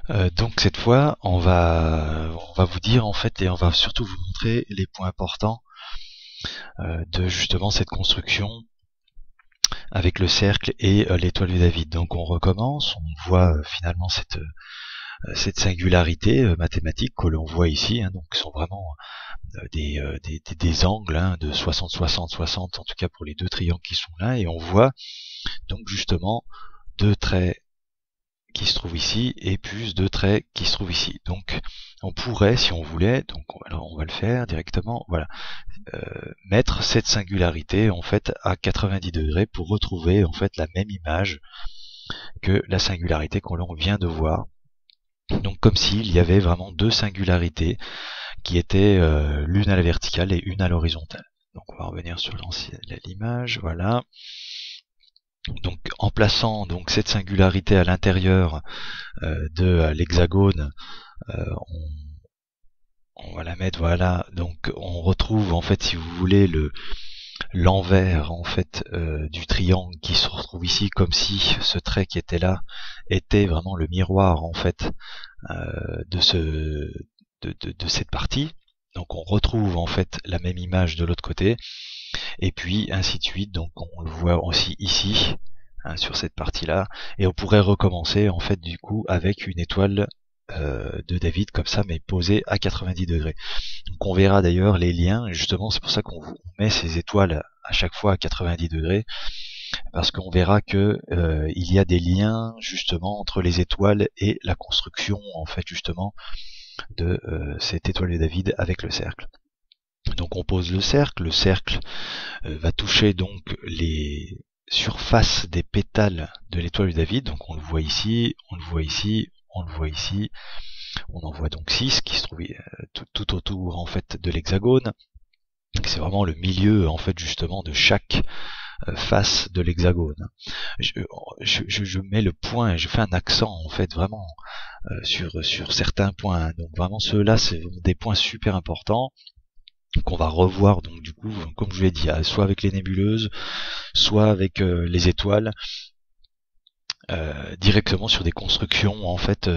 Donc cette fois, on va vous dire en fait, et on va surtout vous montrer les points importants de justement cette construction avec le cercle et l'étoile de David. Donc on recommence, on voit finalement cette singularité mathématique que l'on voit ici, hein, donc qui sont vraiment des angles de 60, 60, 60, en tout cas pour les deux triangles qui sont là, et on voit donc justement deux traits qui se trouvent ici et plus deux traits qui se trouvent ici. Donc on pourrait, si on voulait, donc alors on va le faire directement, voilà, mettre cette singularité en fait à 90 degrés pour retrouver en fait la même image que la singularité qu'on vient de voir. Donc comme s'il y avait vraiment deux singularités qui étaient l'une à la verticale et une à l'horizontale. Donc on va revenir sur l'image, voilà. Donc en plaçant donc cette singularité à l'intérieur de l'hexagone, on va la mettre, voilà. Donc on retrouve en fait, si vous voulez, l'envers en fait du triangle qui se retrouve ici, comme si ce trait qui était là était vraiment le miroir en fait de cette partie. Donc on retrouve en fait la même image de l'autre côté, et puis ainsi de suite. Donc on le voit aussi ici, hein, sur cette partie-là, et on pourrait recommencer en fait du coup avec une étoile de David comme ça, mais posée à 90 degrés. Donc on verra d'ailleurs les liens, et justement c'est pour ça qu'on met ces étoiles à chaque fois à 90 degrés, parce qu'on verra que il y a des liens justement entre les étoiles et la construction en fait justement de cette étoile de David avec le cercle. Donc on pose le cercle va toucher donc les surfaces des pétales de l'étoile de David, donc on le voit ici, on le voit ici, on le voit ici, on en voit donc 6 qui se trouvent tout autour en fait de l'hexagone. C'est vraiment le milieu en fait justement de chaque face de l'hexagone. Je mets le point, je fais un accent en fait vraiment sur certains points. Donc vraiment ceux-là, c'est des points super importants qu'on va revoir donc du coup, comme je vous l'ai dit, soit avec les nébuleuses, soit avec les étoiles, directement sur des constructions en fait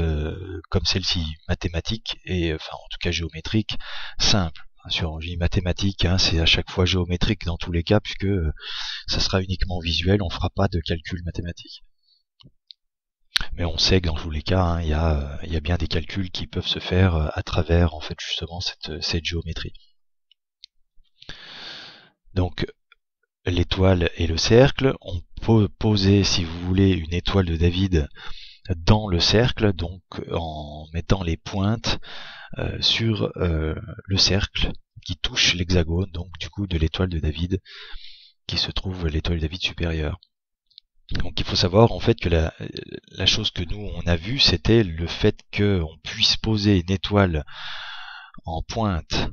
comme celle-ci, mathématiques et enfin en tout cas géométriques, simples. Sur mathématiques, hein, c'est à chaque fois géométrique dans tous les cas, puisque ça sera uniquement visuel, on ne fera pas de calcul mathématique. Mais on sait que dans tous les cas, hein, il y a bien des calculs qui peuvent se faire à travers en fait justement cette géométrie. Donc l'étoile et le cercle, on peut poser, si vous voulez, une étoile de David dans le cercle, donc en mettant les pointes sur le cercle qui touche l'hexagone, donc du coup de l'étoile de David qui se trouve l'étoile de David supérieure. Donc il faut savoir en fait que la chose que nous on a vue, c'était le fait qu'on puisse poser une étoile en pointe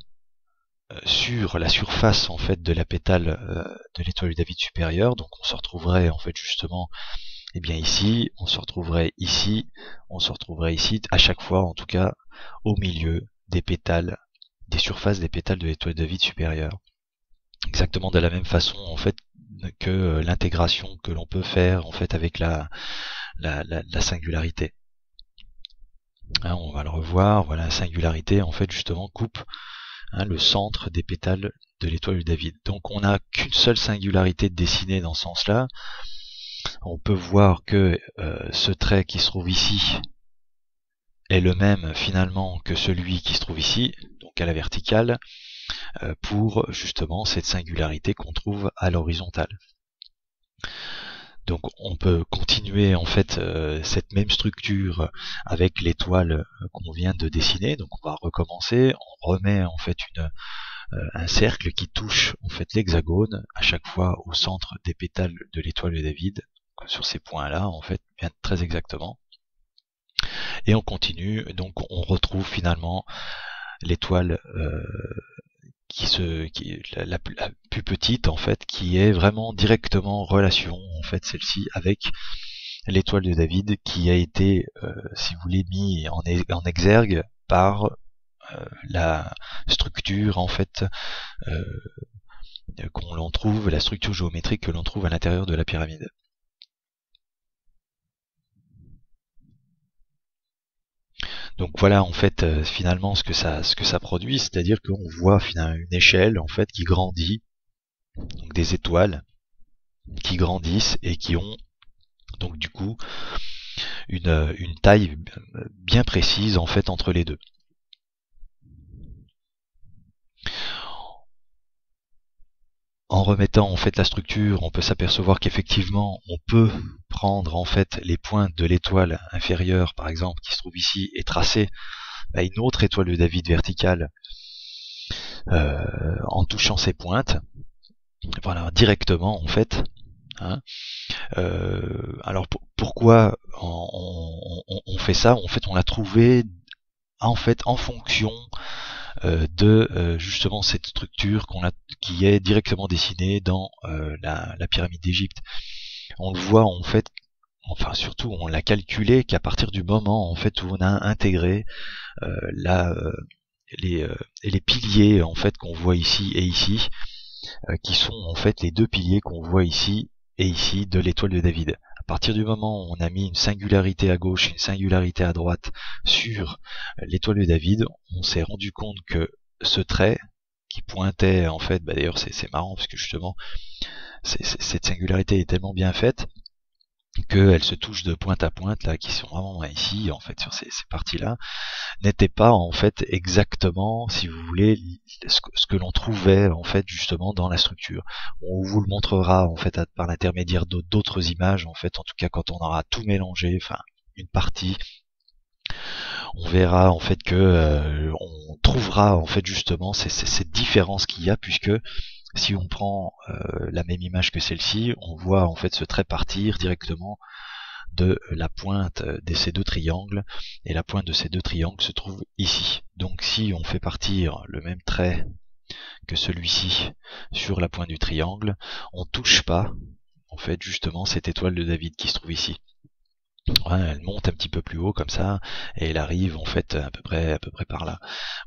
sur la surface en fait de la pétale de l'étoile de David supérieure. Donc on se retrouverait en fait justement bien ici, on se retrouverait ici, on se retrouverait ici, à chaque fois en tout cas au milieu des pétales, des surfaces des pétales de l'étoile de David supérieure. Exactement de la même façon en fait que l'intégration que l'on peut faire en fait avec la singularité. Hein, on va le revoir, voilà, la singularité en fait justement coupe le centre des pétales de l'étoile de David. Donc on n'a qu'une seule singularité dessinée dans ce sens-là. On peut voir que ce trait qui se trouve ici est le même finalement que celui qui se trouve ici, donc à la verticale, pour justement cette singularité qu'on trouve à l'horizontale. Donc on peut continuer en fait cette même structure avec l'étoile qu'on vient de dessiner. Donc on va recommencer, on remet en fait un cercle qui touche en fait l'hexagone à chaque fois au centre des pétales de l'étoile de David, sur ces points-là en fait, bien très exactement. Et on continue, donc on retrouve finalement l'étoile qui est la plus petite en fait, qui est vraiment directement en relation en fait celle-ci avec l'étoile de David, qui a été, si vous voulez, mis en exergue par la structure en fait qu'on l'on trouve, la structure géométrique que l'on trouve à l'intérieur de la pyramide. Donc voilà en fait finalement ce que ça produit, c'est-à-dire qu'on voit finalement une échelle en fait qui grandit, donc des étoiles qui grandissent et qui ont donc du coup une taille bien précise en fait entre les deux. En remettant en fait la structure, on peut s'apercevoir qu'effectivement on peut prendre en fait les pointes de l'étoile inférieure par exemple qui se trouve ici et tracer une autre étoile de David verticale en touchant ces pointes, voilà, directement en fait. Hein. Alors pourquoi on fait ça? En fait, on l'a trouvé en fait en fonction de justement cette structure qui est directement dessinée dans la pyramide d'Égypte. On le voit en fait, enfin surtout on l'a calculé qu'à partir du moment en fait où on a intégré les piliers en fait qu'on voit ici et ici, qui sont en fait les deux piliers qu'on voit ici et ici de l'étoile de David. À partir du moment où on a mis une singularité à gauche et une singularité à droite sur l'étoile de David, on s'est rendu compte que ce trait qui pointait en fait, d'ailleurs c'est marrant parce que justement cette singularité est tellement bien faite qu'elle se touche de pointe à pointe là, qui sont vraiment ici en fait sur ces parties-là, n'était pas en fait exactement, si vous voulez, ce que l'on trouvait en fait justement dans la structure. On vous le montrera en fait par l'intermédiaire d'autres images, en fait, en tout cas quand on aura tout mélangé, enfin une partie, on verra en fait que on trouvera en fait justement cette différence qu'il y a, puisque si on prend la même image que celle-ci, on voit en fait ce trait partir directement de la pointe de ces deux triangles, et la pointe de ces deux triangles se trouve ici. Donc si on fait partir le même trait que celui-ci sur la pointe du triangle, on touche pas en fait justement cette étoile de David qui se trouve ici. Ouais, elle monte un petit peu plus haut comme ça et elle arrive en fait à peu près par là.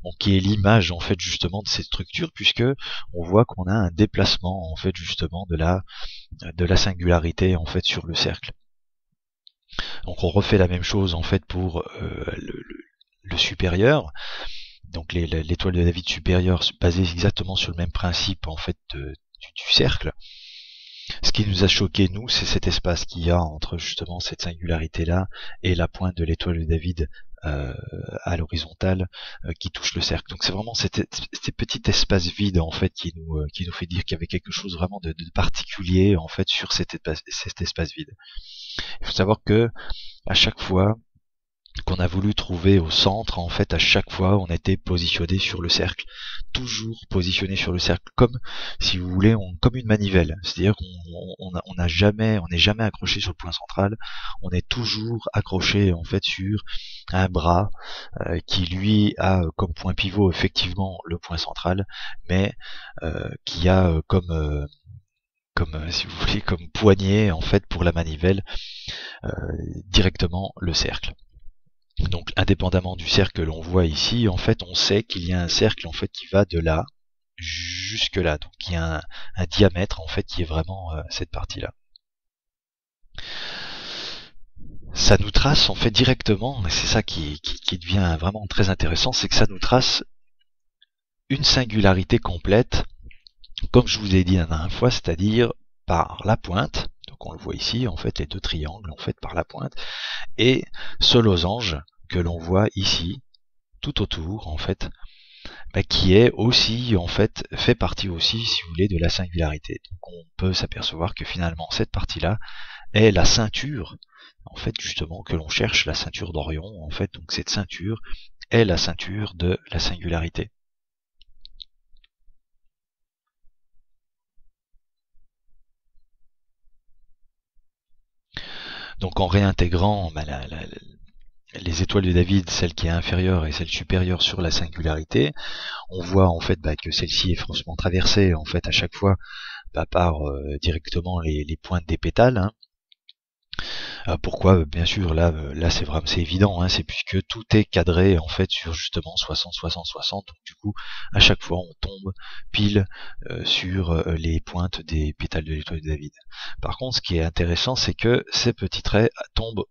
Donc qui est l'image en fait justement de cette structure, puisque on voit qu'on a un déplacement en fait justement de la singularité en fait sur le cercle. Donc on refait la même chose en fait pour le supérieur. Donc l'étoile de David supérieure basée exactement sur le même principe en fait du cercle. Ce qui nous a choqué nous, c'est cet espace qu'il y a entre justement cette singularité là et la pointe de l'étoile de David à l'horizontale qui touche le cercle. Donc c'est vraiment ces petits espaces vides en fait qui nous fait dire qu'il y avait quelque chose vraiment de particulier en fait sur cet espace vide. Il faut savoir que à chaque fois qu'on a voulu trouver au centre, en fait, à chaque fois, on était positionné sur le cercle. Toujours positionné sur le cercle, comme, si vous voulez, comme une manivelle. C'est-à-dire qu'on n'est jamais accroché sur le point central. On est toujours accroché, en fait, sur un bras qui, lui, a comme point pivot, effectivement, le point central, mais qui a comme si vous voulez, comme poignée, en fait, pour la manivelle, directement le cercle. Donc indépendamment du cercle que l'on voit ici, en fait on sait qu'il y a un cercle en fait qui va de là jusque là. Donc il y a un diamètre en fait qui est vraiment cette partie-là. Ça nous trace en fait directement, et c'est ça qui devient vraiment très intéressant, c'est que ça nous trace une singularité complète, comme je vous ai dit la dernière fois, c'est-à-dire par la pointe. Donc on le voit ici, en fait les deux triangles en fait par la pointe, et ce losange que l'on voit ici tout autour en fait, qui est aussi en fait fait partie aussi, si vous voulez, de la singularité. Donc on peut s'apercevoir que finalement cette partie-là est la ceinture en fait justement que l'on cherche, la ceinture d'Orion en fait. Donc cette ceinture est la ceinture de la singularité. Donc en réintégrant les étoiles de David, celle qui est inférieure et celle supérieure sur la singularité, on voit en fait que celle-ci est franchement traversée en fait à chaque fois par directement les pointes des pétales. Hein. Pourquoi bien sûr là c'est évident, hein, c'est puisque tout est cadré en fait sur justement 60-60-60, donc du coup à chaque fois on tombe pile sur les pointes des pétales de l'étoile de David. Par contre ce qui est intéressant, c'est que ces petits traits tombent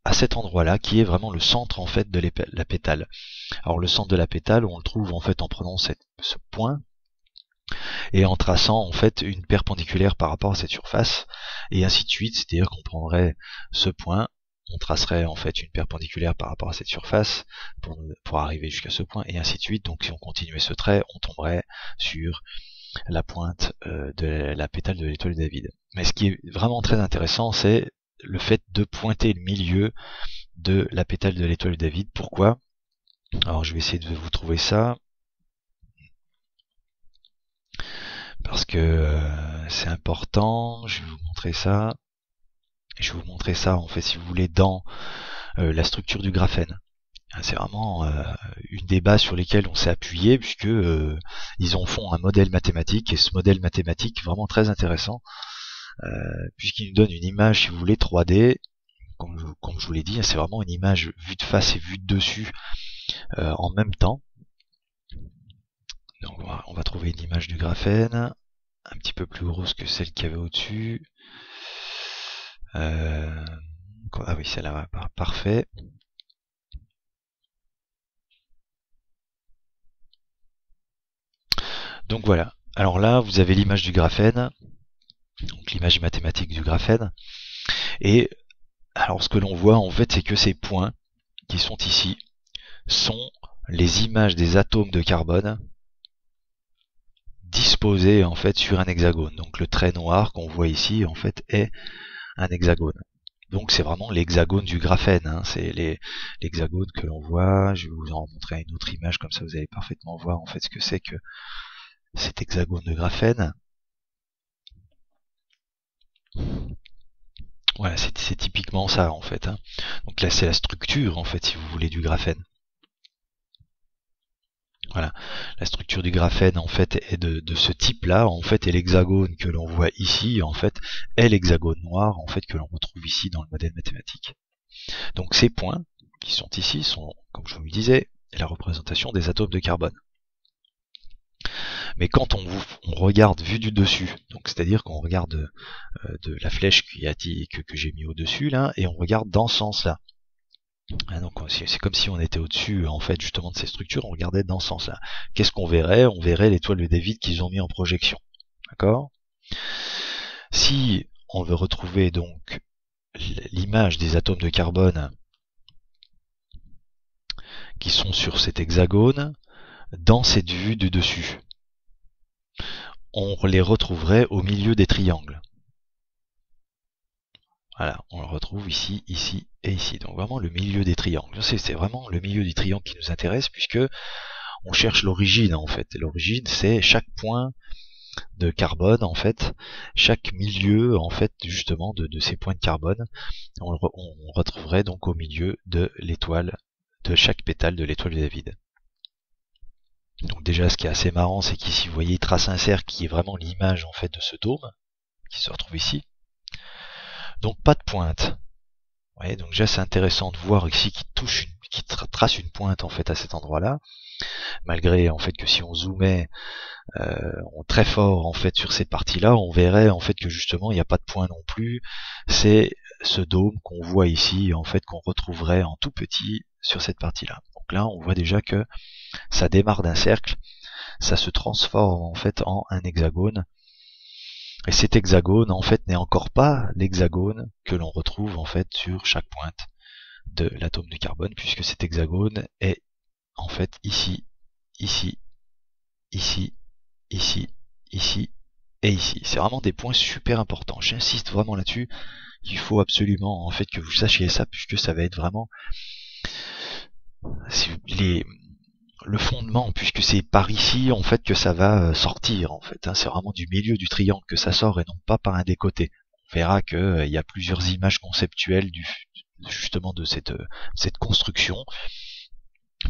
à cet endroit-là, qui est vraiment le centre en fait de la pétale. Alors le centre de la pétale, on le trouve en fait en prenant ce point et en traçant en fait une perpendiculaire par rapport à cette surface, et ainsi de suite. C'est-à-dire qu'on prendrait ce point, on tracerait en fait une perpendiculaire par rapport à cette surface pour arriver jusqu'à ce point, et ainsi de suite. Donc si on continuait ce trait, on tomberait sur la pointe de la pétale de l'étoile de David. Mais ce qui est vraiment très intéressant, c'est le fait de pointer le milieu de la pétale de l'étoile de David. Pourquoi? Alors je vais essayer de vous trouver ça, parce que c'est important. Je vais vous montrer ça. Je vais vous montrer ça en fait, si vous voulez, dans la structure du graphène. C'est vraiment une des bases sur lesquelles on s'est appuyé, puisque ils en font un modèle mathématique, et ce modèle mathématique vraiment très intéressant, puisqu'il nous donne une image, si vous voulez, 3D. Comme je vous l'ai dit, c'est vraiment une image vue de face et vue de dessus en même temps. Donc on va trouver une image du graphène un petit peu plus grosse que celle qu'il y avait au-dessus. Ah oui, celle-là, parfait. Donc voilà. Alors là, vous avez l'image du graphène, donc l'image mathématique du graphène. Et alors ce que l'on voit en fait, c'est que ces points qui sont ici sont les images des atomes de carbone disposés en fait sur un hexagone. Donc le trait noir qu'on voit ici en fait est un hexagone. Donc c'est vraiment l'hexagone du graphène, hein. C'est l'hexagone que l'on voit. Je vais vous en montrer une autre image, comme ça vous allez parfaitement voir en fait ce que c'est que cet hexagone de graphène. Voilà, c'est typiquement ça en fait, hein. Donc là c'est la structure en fait, si vous voulez, du graphène. Voilà, la structure du graphène en fait est de ce type-là, en fait, et l'hexagone que l'on voit ici en fait est l'hexagone noir en fait que l'on retrouve ici dans le modèle mathématique. Donc ces points qui sont ici sont, comme je vous le disais, la représentation des atomes de carbone. Mais quand on regarde vu du dessus, donc c'est-à-dire qu'on regarde de la flèche que j'ai mis au-dessus là, et on regarde dans ce sens-là. Donc c'est comme si on était au-dessus en fait justement de ces structures, on regardait dans ce sens-là. Qu'est-ce qu'on verrait? On verrait l'étoile de David qu'ils ont mis en projection. D'accord? Si on veut retrouver donc l'image des atomes de carbone qui sont sur cet hexagone, dans cette vue du dessus, on les retrouverait au milieu des triangles. Voilà, on le retrouve ici, ici et ici. Donc vraiment le milieu des triangles. C'est vraiment le milieu du triangle qui nous intéresse, puisque on cherche l'origine en fait. L'origine, c'est chaque point de carbone en fait, chaque milieu en fait justement de ces points de carbone, on retrouverait donc au milieu de l'étoile, de chaque pétale de l'étoile de David. Donc déjà, ce qui est assez marrant, c'est qu'ici vous voyez il trace un cercle qui est vraiment l'image en fait de ce dôme qui se retrouve ici. Donc pas de pointe. Vous voyez, donc déjà c'est intéressant de voir ici qu'il trace une pointe en fait à cet endroit-là, malgré en fait que si on zoomait très fort en fait sur cette partie-là, on verrait en fait que justement il n'y a pas de point non plus. C'est ce dôme qu'on voit ici en fait qu'on retrouverait en tout petit sur cette partie-là. Donc là on voit déjà que ça démarre d'un cercle, ça se transforme en fait en un hexagone. Et cet hexagone en fait n'est encore pas l'hexagone que l'on retrouve en fait sur chaque pointe de l'atome de carbone, puisque cet hexagone est en fait ici, ici, ici, ici, ici et ici. C'est vraiment des points super importants. J'insiste vraiment là-dessus. Il faut absolument en fait que vous sachiez ça, puisque ça va être vraiment le fondement, puisque c'est par ici en fait que ça va sortir en fait. C'est vraiment du milieu du triangle que ça sort et non pas par un des côtés. On verra qu'il y a plusieurs images conceptuelles justement de cette construction.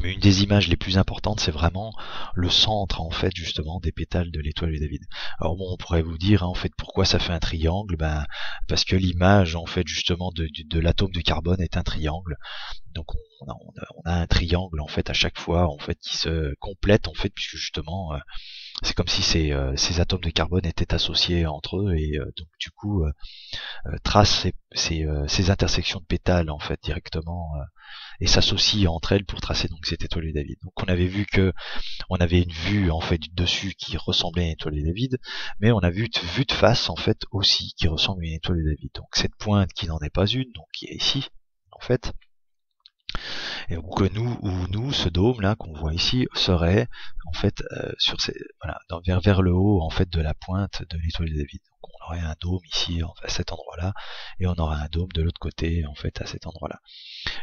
Mais une des images les plus importantes, c'est vraiment le centre en fait justement des pétales de l'étoile de David. Alors bon, on pourrait vous dire en fait pourquoi ça fait un triangle, parce que l'image en fait justement de l'atome de carbone est un triangle. Donc on a un triangle en fait à chaque fois en fait qui se complète en fait, puisque justement c'est comme si ces atomes de carbone étaient associés entre eux et donc du coup tracent ces intersections de pétales en fait directement et s'associent entre elles pour tracer donc cette étoile de David. Donc on avait vu que on avait une vue en fait du dessus qui ressemblait à une étoile de David, mais on a vu de face en fait aussi qui ressemble à une étoile de David. Donc cette pointe qui n'en est pas une, donc qui est ici en fait, et que nous, ce dôme là qu'on voit ici serait en fait vers le haut en fait de la pointe de l'étoile de David. Donc on aurait un dôme ici à cet endroit-là, et on aurait un dôme de l'autre côté en fait à cet endroit-là.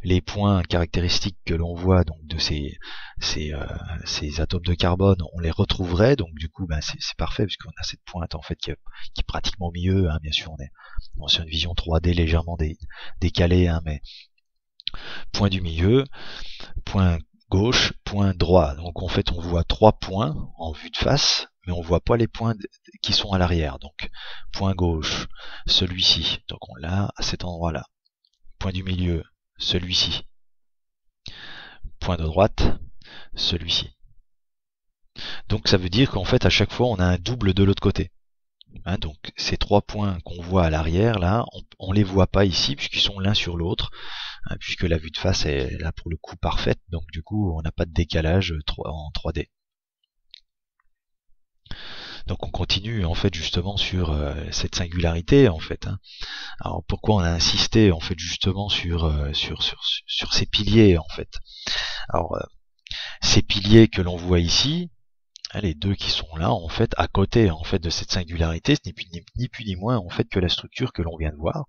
Les points caractéristiques que l'on voit donc de ces atomes de carbone, on les retrouverait, donc du coup c'est parfait puisqu'on a cette pointe en fait qui est pratiquement au milieu, hein. Bien sûr on est sur une vision 3D légèrement décalée, hein, mais point du milieu, point gauche, point droit. Donc en fait on voit 3 points en vue de face, mais on voit pas les points qui sont à l'arrière. Donc point gauche, celui-ci, donc on l'a à cet endroit-là. Point du milieu, celui-ci. Point de droite, celui-ci. Donc ça veut dire qu'en fait à chaque fois on a un double de l'autre côté. Hein, donc ces 3 points qu'on voit à l'arrière là, on les voit pas ici puisqu'ils sont l'un sur l'autre, hein, puisque la vue de face est là pour le coup parfaite, donc du coup on n'a pas de décalage en 3D. Donc on continue en fait justement sur cette singularité en fait. Hein. Alors pourquoi on a insisté en fait justement sur ces piliers en fait. Alors ces piliers que l'on voit ici, les deux qui sont là en fait à côté en fait de cette singularité, ce n'est ni plus ni moins en fait que la structure que l'on vient de voir,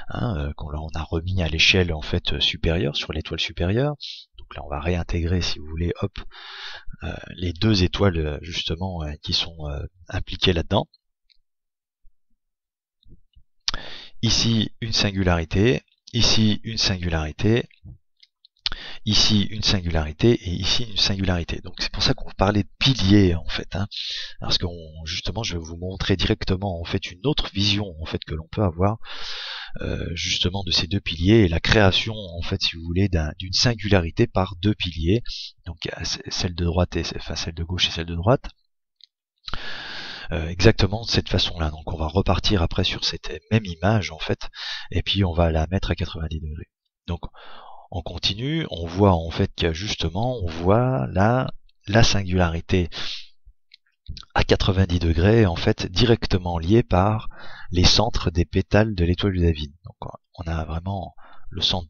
hein, qu'on a remis à l'échelle en fait supérieure, sur l'étoile supérieure. Donc là on va réintégrer, si vous voulez, hop, les deux étoiles justement qui sont impliquées là-dedans. Ici une singularité, ici une singularité, ici une singularité et ici une singularité. Donc c'est pour ça qu'on parlait de piliers en fait, hein, parce que justement je vais vous montrer directement en fait une autre vision en fait que l'on peut avoir justement de ces deux piliers et la création en fait, si vous voulez, d'une singularité par deux piliers. Donc celle de droite celle de gauche et celle de droite. Exactement de cette façon-là. Donc on va repartir après sur cette même image en fait, et puis on va la mettre à 90 degrés. Donc on continue, on voit en fait que justement, on voit là la singularité à 90 degrés en fait directement liée par les centres des pétales de l'étoile de David. Donc on a vraiment le centre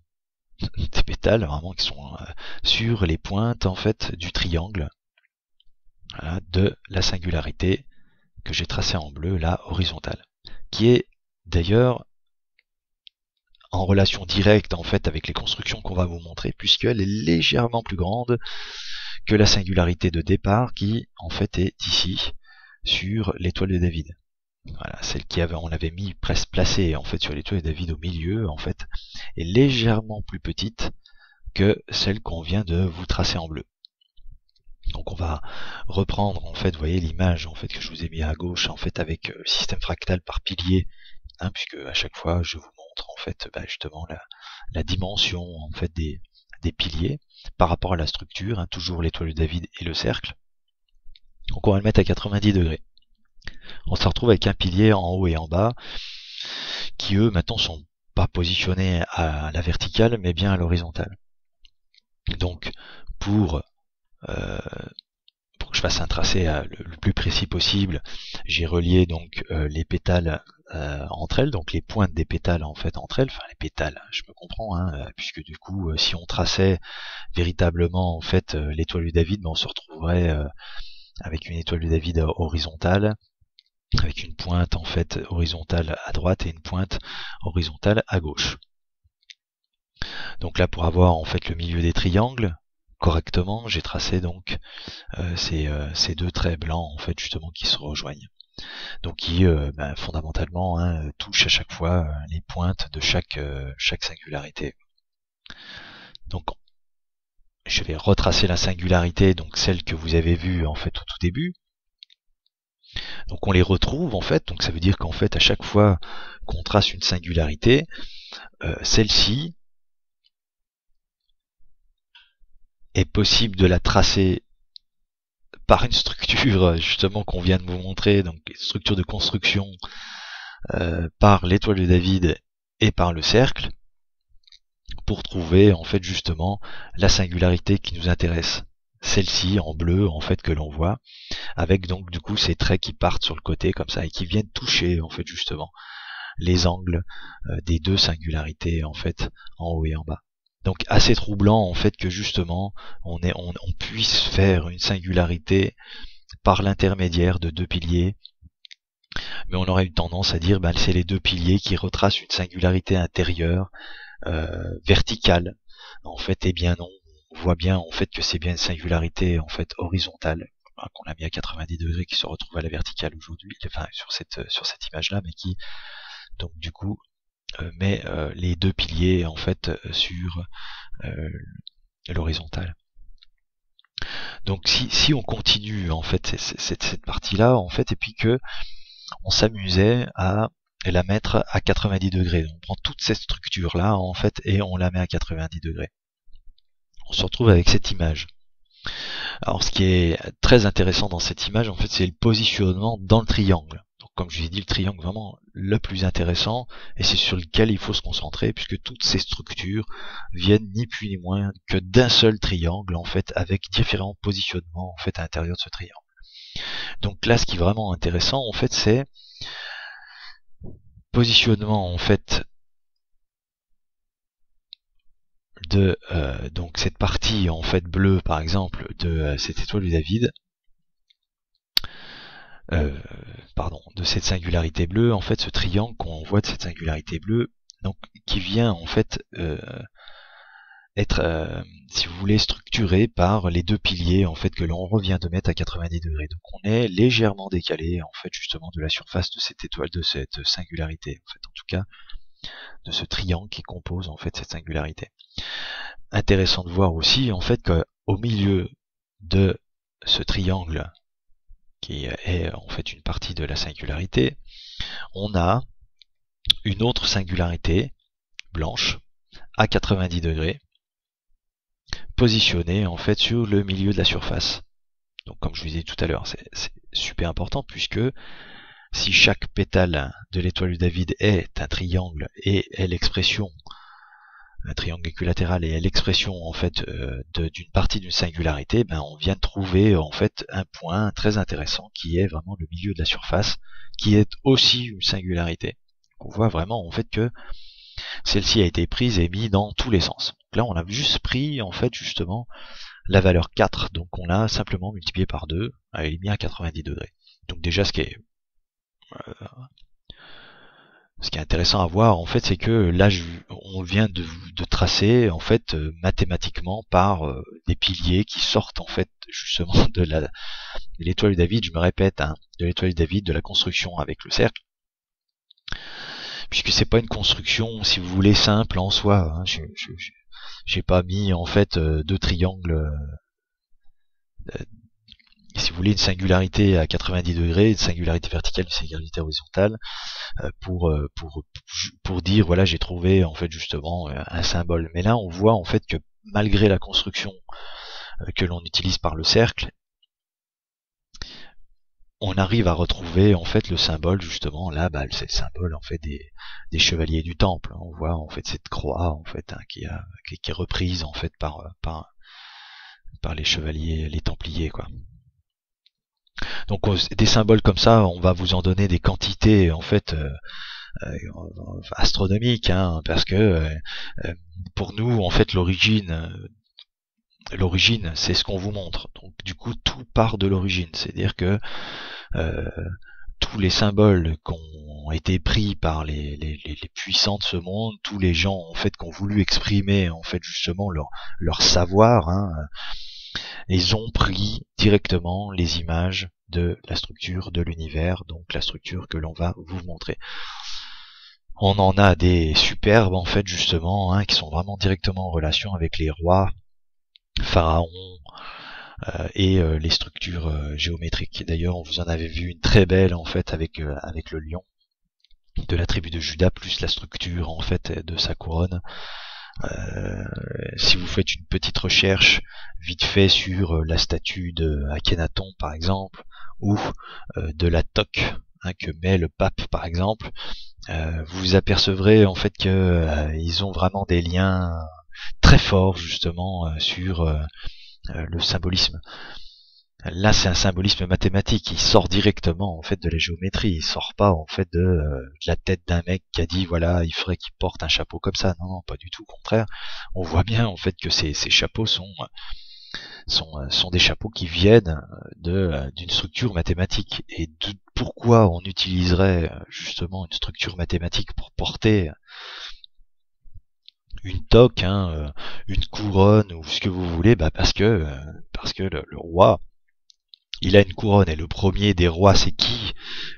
des pétales vraiment qui sont sur les pointes en fait du triangle, voilà, de la singularité que j'ai tracé en bleu là horizontale, qui est d'ailleurs en relation directe en fait avec les constructions qu'on va vous montrer, puisqu'elle est légèrement plus grande que la singularité de départ qui en fait est ici sur l'étoile de David. Voilà, celle on avait mis presque placée en fait sur l'étoile de David au milieu en fait est légèrement plus petite que celle qu'on vient de vous tracer en bleu. Donc on va reprendre en fait, vous voyez l'image en fait que je vous ai mis à gauche en fait avec le système fractal par pilier, hein, puisque à chaque fois je vous montre en fait justement la dimension en fait des piliers par rapport à la structure, hein, toujours l'étoile de David et le cercle. Donc on va le mettre à 90 degrés. On se retrouve avec un pilier en haut et en bas qui eux maintenant sont pas positionnés à la verticale mais bien à l'horizontale. Donc pour que je fasse un tracé le plus précis possible, j'ai relié donc les pétales entre elles, donc les pointes des pétales en fait entre elles, enfin les pétales, je me comprends, hein, puisque du coup si on traçait véritablement en fait l'étoile de David, ben, on se retrouverait avec une étoile de David horizontale, avec une pointe en fait horizontale à droite et une pointe horizontale à gauche. Donc là pour avoir en fait le milieu des triangles correctement, j'ai tracé donc ces deux traits blancs en fait justement qui se rejoignent. Donc qui fondamentalement touchent à chaque fois les pointes de chaque singularité. Donc je vais retracer la singularité, donc celle que vous avez vue en fait au tout début. Donc on les retrouve en fait, donc ça veut dire qu'en fait à chaque fois qu'on trace une singularité, celle-ci est possible de la tracer par une structure justement qu'on vient de vous montrer, donc structure de construction par l'étoile de David et par le cercle, pour trouver en fait justement la singularité qui nous intéresse. Celle-ci en bleu en fait que l'on voit, avec donc du coup ces traits qui partent sur le côté comme ça et qui viennent toucher en fait justement les angles des deux singularités en fait en haut et en bas. Donc assez troublant en fait que justement on puisse faire une singularité par l'intermédiaire de deux piliers, mais on aurait eu tendance à dire c'est les deux piliers qui retracent une singularité intérieure verticale. En fait, eh bien non, on voit bien en fait que c'est bien une singularité en fait horizontale qu'on a mis à 90 degrés qui se retrouve à la verticale aujourd'hui, enfin sur cette image là, mais qui donc du coup met les deux piliers en fait sur l'horizontale. Donc si on continue en fait cette partie là en fait, et puis que on s'amusait à la mettre à 90 degrés. Donc, on prend toute cette structure là en fait et on la met à 90 degrés. On se retrouve avec cette image. Alors ce qui est très intéressant dans cette image en fait, c'est le positionnement dans le triangle. Donc comme je vous ai dit, le triangle vraiment le plus intéressant, et c'est sur lequel il faut se concentrer, puisque toutes ces structures viennent ni plus ni moins que d'un seul triangle en fait, avec différents positionnements en fait à l'intérieur de ce triangle. Donc là ce qui est vraiment intéressant en fait, c'est positionnement en fait de donc cette partie en fait bleue par exemple de cette étoile de David, de cette singularité bleue, en fait ce triangle qu'on voit de cette singularité bleue, donc qui vient en fait être, si vous voulez, structuré par les deux piliers en fait que l'on revient de mettre à 90 degrés. Donc on est légèrement décalé en fait justement de la surface de cette étoile, de cette singularité, en fait en tout cas de ce triangle qui compose en fait cette singularité. Intéressant de voir aussi en fait qu'au milieu de ce triangle qui est en fait une partie de la singularité, on a une autre singularité blanche à 90 degrés positionnée en fait sur le milieu de la surface. Donc comme je vous disais tout à l'heure, c'est super important, puisque si chaque pétale de l'étoile de David est un triangle et est l'expression, un triangle équilatéral, et est l'expression en fait d'une partie d'une singularité, on vient de trouver en fait un point très intéressant qui est vraiment le milieu de la surface, qui est aussi une singularité. Donc on voit vraiment en fait que celle-ci a été prise et mise dans tous les sens. Donc là on a juste pris en fait justement la valeur 4, donc on l'a simplement multiplié par 2, elle est mise à 90 degrés. Donc déjà ce qui est intéressant à voir en fait, c'est que là on vient de tracer en fait mathématiquement par des piliers qui sortent en fait justement de l'étoile de David, je me répète, de l'étoile de David, de la construction avec le cercle, puisque c'est pas une construction, si vous voulez, simple en soi. J'ai pas mis en fait deux triangles, si vous voulez, une singularité à 90 degrés, une singularité verticale, une singularité horizontale, pour dire voilà, j'ai trouvé en fait justement un symbole. Mais là on voit en fait que malgré la construction que l'on utilise par le cercle, on arrive à retrouver en fait le symbole justement là, c'est le symbole en fait des chevaliers du temple. On voit en fait cette croix en fait qui est reprise en fait par les chevaliers, les templiers quoi. Donc des symboles comme ça, on va vous en donner des quantités en fait astronomiques, parce que pour nous en fait l'origine c'est ce qu'on vous montre. Donc du coup tout part de l'origine, c'est-à-dire que tous les symboles qui ont été pris par les puissants de ce monde, tous les gens en fait qui ont voulu exprimer en fait justement leur savoir, ils ont pris directement les images de la structure de l'univers, donc la structure que l'on va vous montrer. On en a des superbes en fait justement, qui sont vraiment directement en relation avec les rois, pharaons et les structures géométriques. D'ailleurs, on vous en avait vu une très belle en fait avec le lion de la tribu de Juda, plus la structure en fait de sa couronne. Si vous faites une petite recherche vite fait sur la statue de Akhenaton par exemple, ou de la toque que met le pape par exemple, vous vous apercevrez en fait que ils ont vraiment des liens très forts justement sur le symbolisme. Là, c'est un symbolisme mathématique. Il sort directement en fait de la géométrie. Il sort pas en fait de la tête d'un mec qui a dit voilà, il faudrait qu'il porte un chapeau comme ça. Non, non, pas du tout. Au contraire, on voit bien en fait que ces chapeaux sont des chapeaux qui viennent d'une structure mathématique. Et pourquoi on utiliserait justement une structure mathématique pour porter une toque, une couronne ou ce que vous voulez? Parce que le roi, il a une couronne, et le premier des rois c'est qui?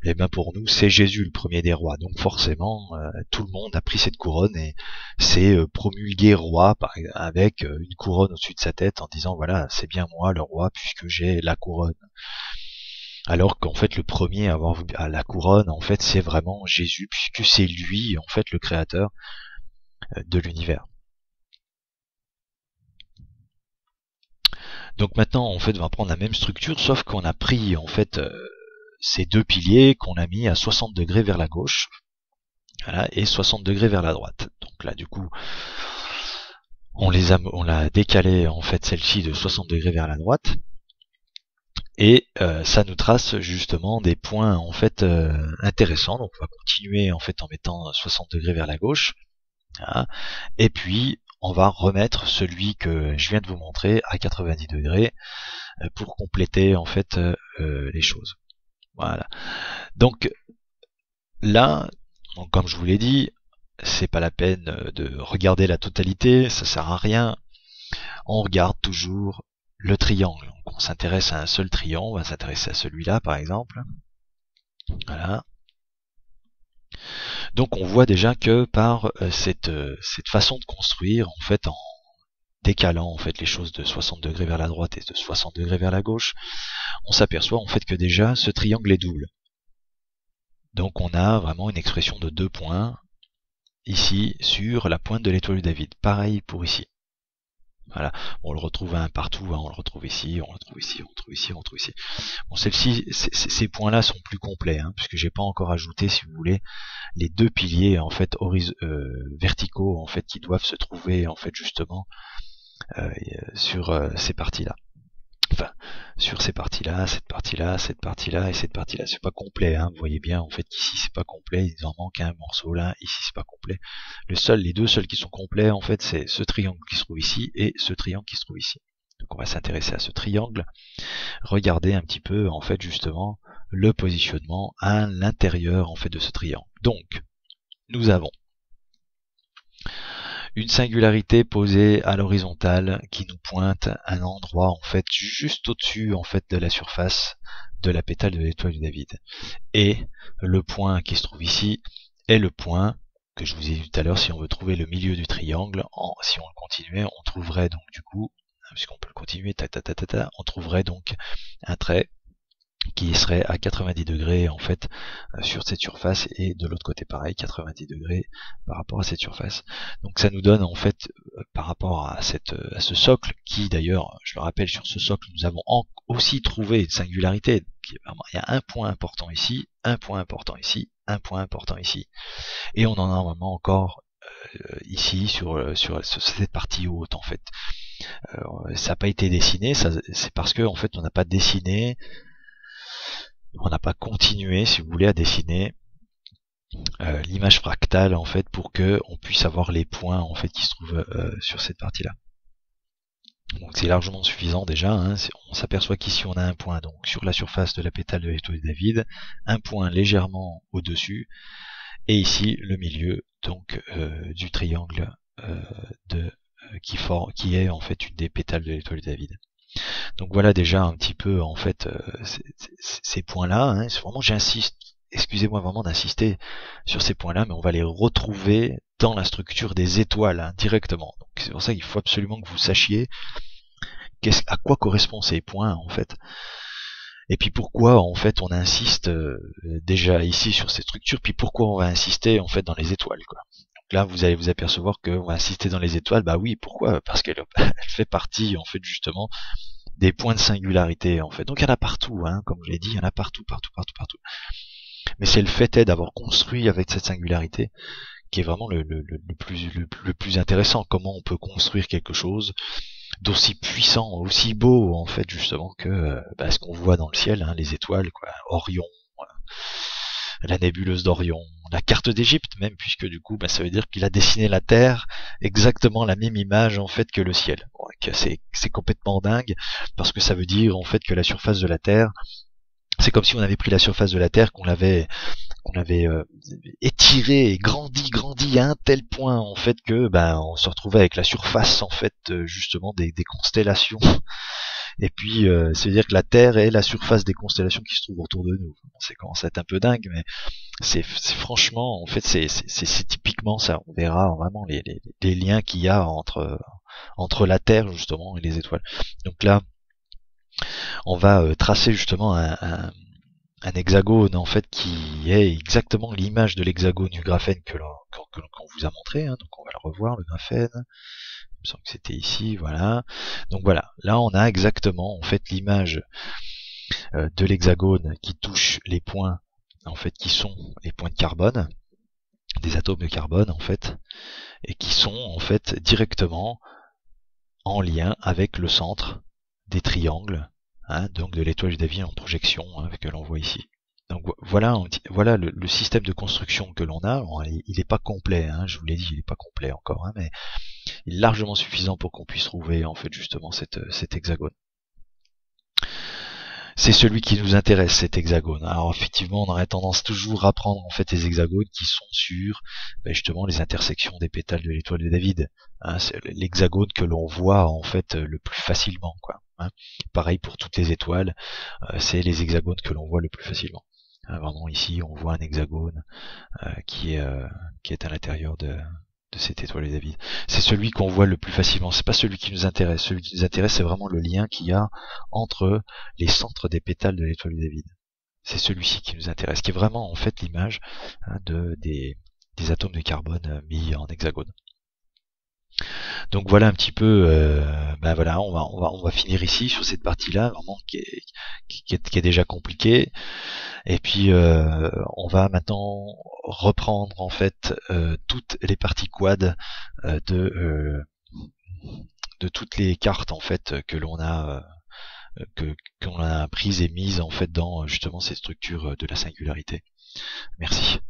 Eh bien pour nous c'est Jésus, le premier des rois. Donc forcément tout le monde a pris cette couronne et s'est promulgué roi avec une couronne au-dessus de sa tête en disant voilà, c'est bien moi le roi puisque j'ai la couronne. Alors qu'en fait le premier à avoir la couronne en fait c'est vraiment Jésus, puisque c'est lui en fait le créateur de l'univers. Donc maintenant, en fait, on va prendre la même structure, sauf qu'on a pris en fait ces deux piliers qu'on a mis à 60 degrés vers la gauche, voilà, et 60 degrés vers la droite. Donc là, du coup, on l'a décalé en fait celle-ci de 60 degrés vers la droite, et ça nous trace justement des points en fait intéressants. Donc on va continuer en fait en mettant 60 degrés vers la gauche, voilà, et puis on va remettre celui que je viens de vous montrer à 90 degrés pour compléter en fait les choses. Voilà. Donc là, donc comme je vous l'ai dit, c'est pas la peine de regarder la totalité, ça sert à rien. On regarde toujours le triangle. Donc on s'intéresse à un seul triangle, on va s'intéresser à celui-là par exemple. Voilà. Donc on voit déjà que par cette façon de construire, en fait, en décalant en fait les choses de 60 degrés vers la droite et de 60 degrés vers la gauche, on s'aperçoit en fait que déjà ce triangle est double. Donc on a vraiment une expression de 2 points ici sur la pointe de l'étoile de David. Pareil pour ici. Voilà, on le retrouve un partout, on le retrouve ici, on le retrouve ici, on le retrouve ici, on le retrouve ici. Bon, ces points-là sont plus complets, puisque j'ai pas encore ajouté, si vous voulez, les deux piliers en fait verticaux en fait qui doivent se trouver en fait justement sur ces parties-là. Enfin, sur ces parties-là, cette partie-là, cette partie-là et cette partie-là. C'est pas complet, vous voyez bien en fait qu'ici c'est pas complet, il en manque un morceau là, ici c'est pas complet. Les deux seuls qui sont complets en fait, c'est ce triangle qui se trouve ici et ce triangle qui se trouve ici. Donc on va s'intéresser à ce triangle, regarder un petit peu en fait justement le positionnement à l'intérieur en fait de ce triangle. Donc nous avons une singularité posée à l'horizontale qui nous pointe un endroit en fait juste au-dessus en fait de la surface de la pétale de l'étoile de David. Et le point qui se trouve ici est le point que je vous ai dit tout à l'heure. Si on veut trouver le milieu du triangle, si on le continuait, on trouverait donc du coup, puisqu'on peut le continuer, on trouverait donc un trait qui serait à 90 degrés en fait sur cette surface, et de l'autre côté pareil, 90 degrés par rapport à cette surface. Donc ça nous donne en fait par rapport à ce socle, qui d'ailleurs, je le rappelle, sur ce socle nous avons aussi trouvé une singularité. Il y a un point important ici, un point important ici, un point important ici, et on en a normalement encore ici sur cette partie haute en fait. Ça n'a pas été dessiné, c'est parce que en fait on n'a pas dessiné, on n'a pas continué, si vous voulez, à dessiner l'image fractale en fait pour que on puisse avoir les points en fait qui se trouvent sur cette partie-là. Donc c'est largement suffisant déjà. On s'aperçoit qu'ici on a un point donc sur la surface de la pétale de l'étoile de David, un point légèrement au-dessus, et ici le milieu donc du triangle qui est en fait une des pétales de l'étoile de David. Donc voilà déjà un petit peu en fait ces points-là. Vraiment, j'insiste, excusez-moi vraiment d'insister sur ces points-là, mais on va les retrouver dans la structure des étoiles directement. Donc c'est pour ça qu'il faut absolument que vous sachiez à quoi correspondent ces points en fait. Et puis pourquoi en fait on insiste déjà ici sur ces structures, puis pourquoi on va insister en fait dans les étoiles, quoi. là, vous allez vous apercevoir qu'on va insister dans les étoiles. Bah oui, pourquoi? Parce qu'elle elle fait partie, en fait, justement, des points de singularité, en fait. Donc il y en a partout, hein, comme je l'ai dit, il y en a partout, partout, partout, partout. Mais c'est le fait d'avoir construit avec cette singularité qui est vraiment le plus intéressant. Comment on peut construire quelque chose d'aussi puissant, aussi beau, en fait, justement, que ce qu'on voit dans le ciel, hein, les étoiles, quoi, Orion, la nébuleuse d'Orion, la carte d'Égypte même, puisque du coup, ça veut dire qu'il a dessiné la Terre exactement la même image en fait que le ciel. Bon, c'est complètement dingue, parce que ça veut dire en fait que la surface de la Terre, c'est comme si on avait pris la surface de la Terre, qu'on avait étiré et grandi à un tel point en fait que on se retrouvait avec la surface en fait justement des constellations. Et puis c'est-à-dire que la Terre est la surface des constellations qui se trouvent autour de nous. C'est commence à être un peu dingue, mais c'est franchement en fait c'est typiquement ça. On verra vraiment les liens qu'il y a entre la Terre justement et les étoiles. Donc là, on va tracer justement un hexagone en fait qui est exactement l'image de l'hexagone du graphène qu'on vous a montré, hein. Donc on va le revoir, le graphène. Il me semble que c'était ici, voilà. Donc voilà, là on a exactement en fait l'image de l'hexagone qui touche les points en fait qui sont les points de carbone, des atomes de carbone en fait, et qui sont en fait directement en lien avec le centre des triangles, hein, donc de l'étoile de David en projection, hein, que l'on voit ici. Donc voilà, voilà le système de construction que l'on a. Bon, il n'est pas complet, hein, je vous l'ai dit, il n'est pas complet encore, hein, mais il est largement suffisant pour qu'on puisse trouver en fait justement cet hexagone. C'est celui qui nous intéresse, cet hexagone. Alors effectivement, on aurait tendance toujours à prendre en fait les hexagones qui sont sur justement les intersections des pétales de l'étoile de David. Hein, c'est l'hexagone que l'on voit en fait le plus facilement, quoi. Hein. Pareil pour toutes les étoiles, c'est les hexagones que l'on voit le plus facilement. Hein, vraiment ici, on voit un hexagone qui est à l'intérieur de cette étoile de David. C'est celui qu'on voit le plus facilement, c'est pas celui qui nous intéresse. Celui qui nous intéresse, c'est vraiment le lien qu'il y a entre les centres des pétales de l'étoile de David. C'est celui-ci qui nous intéresse, qui est vraiment en fait l'image, hein, des atomes de carbone mis en hexagone. Donc voilà un petit peu, voilà, on va finir ici sur cette partie-là, vraiment qui est déjà compliquée. Et puis on va maintenant reprendre en fait toutes les parties quad de toutes les cartes en fait que l'on a prises et mises en fait dans justement ces structures de la singularité. Merci.